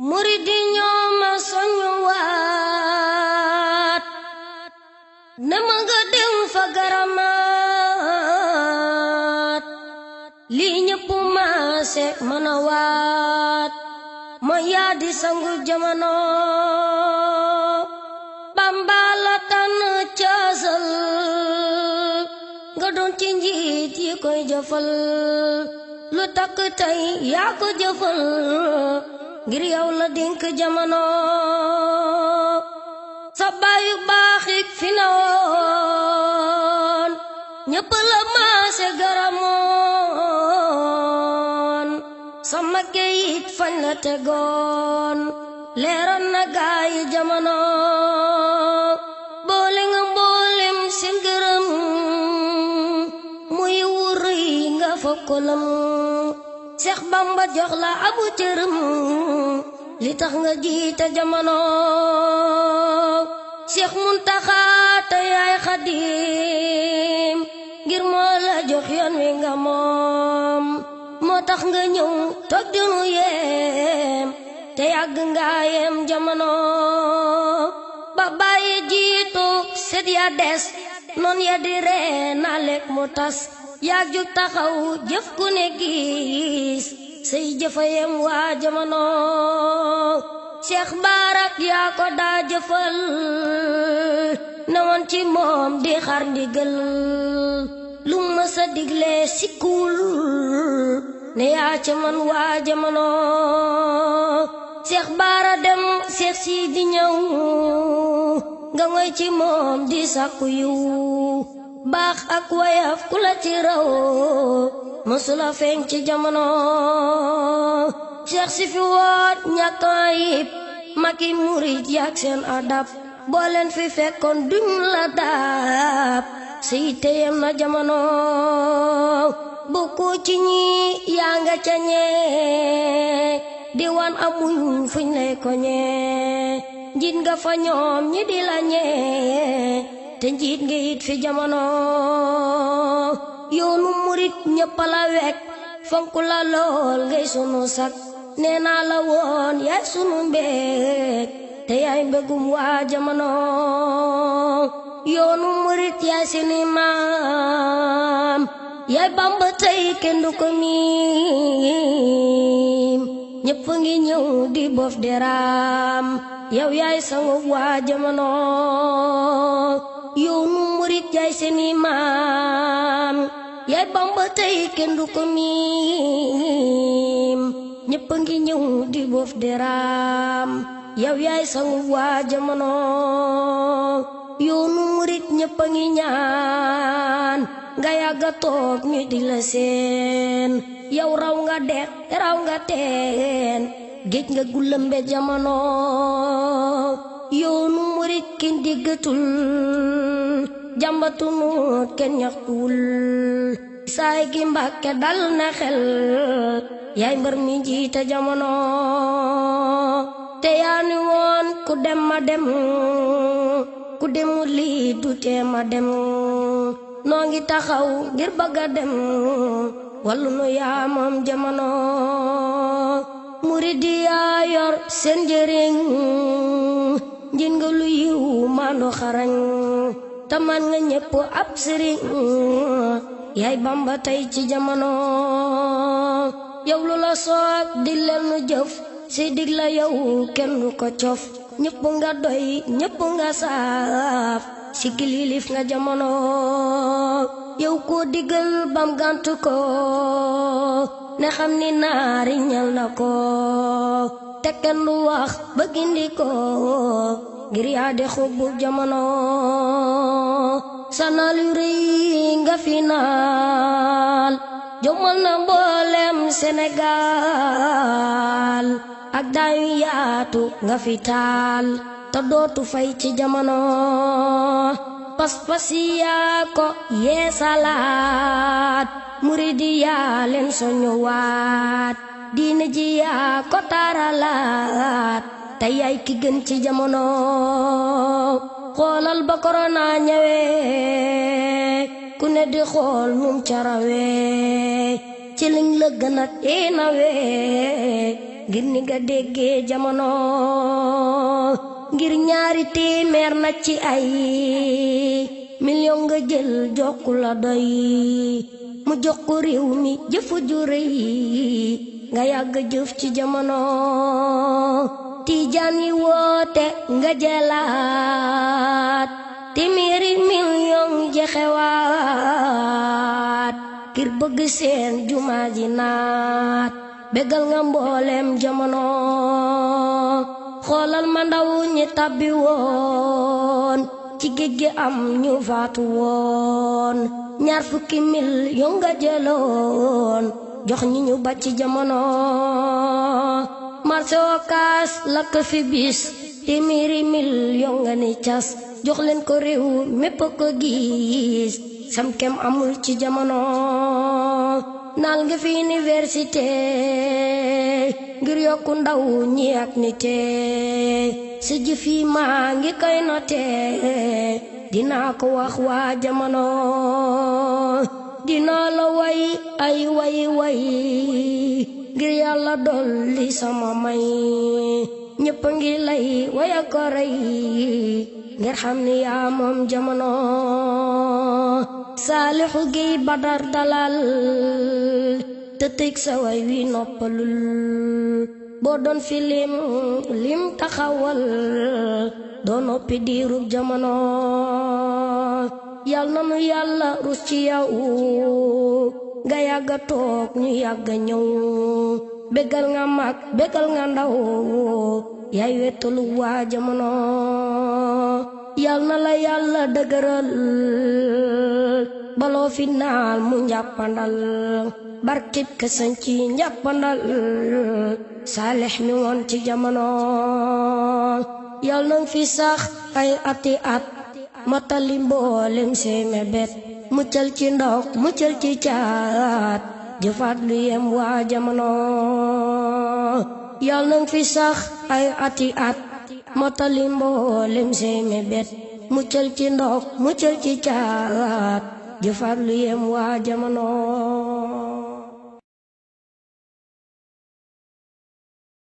murid yi ñoo ma soñu waat ne ma nga dem fa garamaat lii ñëpp maase mën a waat ma yaa di sangu jamono Bamba la tànn caasal nga doon ci njiit yi koy jëfal lu takk tey yaa ko jëfal ngir yow la dénk jamono sa baayu baaxik fi na woon ñëpp la maase garamoon sa makke it fañ la tegoon leeroon na gaayi jamono boole nga mboolem seen gërëm muy wuri nga fokkolam Seex Bamba jox la abu cërëm li tax nga jiite jamono Seex Muntaxa te yaay Xaadim ngir moo la jox yoon wi nga moom moo tax nga ñëw toog dinu yeem te yàgg nga yem jamono ba bàyyi jiitu set ya des noon ya di ree na lekk mu tas yaa jug taxaw jëf ku ne gis say jëfa yem waa jamono Cheikh Barak yaa ko daa jëfal ne woon ci moom di xar ndigal lu mësa digle sikkul ne yaa ca man waa jamono Cheikh Bara dem Cheikh Sidi ñëw nga ngoy ci moom di sàkku yiw baax ak wayaf ku la ci raw mësula feeñ ci jamono Cheikh si fi woot ñàkk ayib maki murid yak seen adab boo leen fi fekkoon duñ la daab si teyem na jamono bokku ci ñi yaa nga ca ñee di wan amuñ fuñ lay ko ñee njiit nga fa ñoom ñi di la ñee te njiit nga it fi jamono yoonu murit ñëpp la wekk fonk la lool ngay sunu sak nee naa la woon yaay sunu mbég te yaay mbégum waa jamono yoonu murit yaay sini maam yaay Bamba tey kenn du ko miim ñëpp ngi ñëw di bof deraam yow yaay sangu waa jamono yoonu murit yaay seeni maam yaay Bamba tey kenn du ko miim ñëpp ngi ñëw di bof deraam yow yaay sangu waa jamono yoonu murit ñëpp ngi ñaan nga yàgga toog ñu di la seen yow raw nga det raw nga teen géej nga gulëmbe jamono yoonu murit kenn diggatul jàmbatunut kenn ñaxtuwul saay gi Mbàkke dal na xel yaay mbër mi jiite jamono te yaa ni woon ku dem ma dem ku demul lii du tee ma dem noo ngi taxaw ngir bëgga dem wallu nu yaa moom jamono murid yaa yor seen njëriñ njin nga lu yiw maandu xarañ taman nga ñépp ab sëriñ yaay Bamba tey ci jamono yow lu la soob di leen nu jëf si dig la yow kenn du ko cof ñépp nga doy ñépp nga saaf si kililif nga jamono yow ko digal bam gantu ko ne xam ni naari ñal na ko te kenn du wax ba gindi ko ngir yaa de xubbu jamono sanal yu rëy nga fi naal jommal na mboolem Sénégal ak daayu yaatu nga fi taal te dootu fay ci jamono pas-pas yaa ko yeesalaat muridi yaa leen soññuwaat diine ji yaa ko taaralaat te yaay ki gën ci jamono xoolal ba korona ñëwee ku ne di xool num carawee ci liñ la gën a teenawee ngir ni nga déggee jamono ngir ñaari téeméer na ci ay million nga jël jokku la doy mu jox ko réew mi jëfu ju rëy nga yàgg jëf ci jamono Tijaan yi woote nga jëlaat téeméeri million jexewaat ngir bëgg seen jumaa ji naat bégal nga mboolem jamono xoolal ma ndaw ñi tabbi woon ci géej gi am ñu faatu woon 20 million nga jëloon jox ñi ñu bàcc jamono marché Ocass lakk fi bis téeméeri million nga ni cas jox leen ko réew mépp ko gis sam kem amul ci jamono naal nga fi université ngir yokku ndaw ñi ak nité sa jëf yi maa ngi koy noté dinaa ko wax waa jamono dinaa la way ay way ngir yàlla dolli sama may ñëpp ngi lay waya ko rey ngir xam ni yaa moom jamono Saalixu Géey Badar dalal te tëj sa way wi noppalul boo doon fi lim taxawal doo noppi diirub jamono yal na nu yàlla rus ci yow nga yàgga toog ñu yàgga ñëw bégal nga mag bégal nga ndaw yaay wetalu waa jamono yal na la yàlla dëgëral baloo fi naal mu njàppandal barkib kësan ci njàppandal Saalix mi woon ci jamono yal na fi sax ay ati at matali mboolem say mebet muccal ci ndox muccal ci caat jëfaat lu yem waa jamono yal na fi sax ay ati at matali mboolem say mebet muccal ci ndox muccal ci caat jëfaat lu yem waa jamono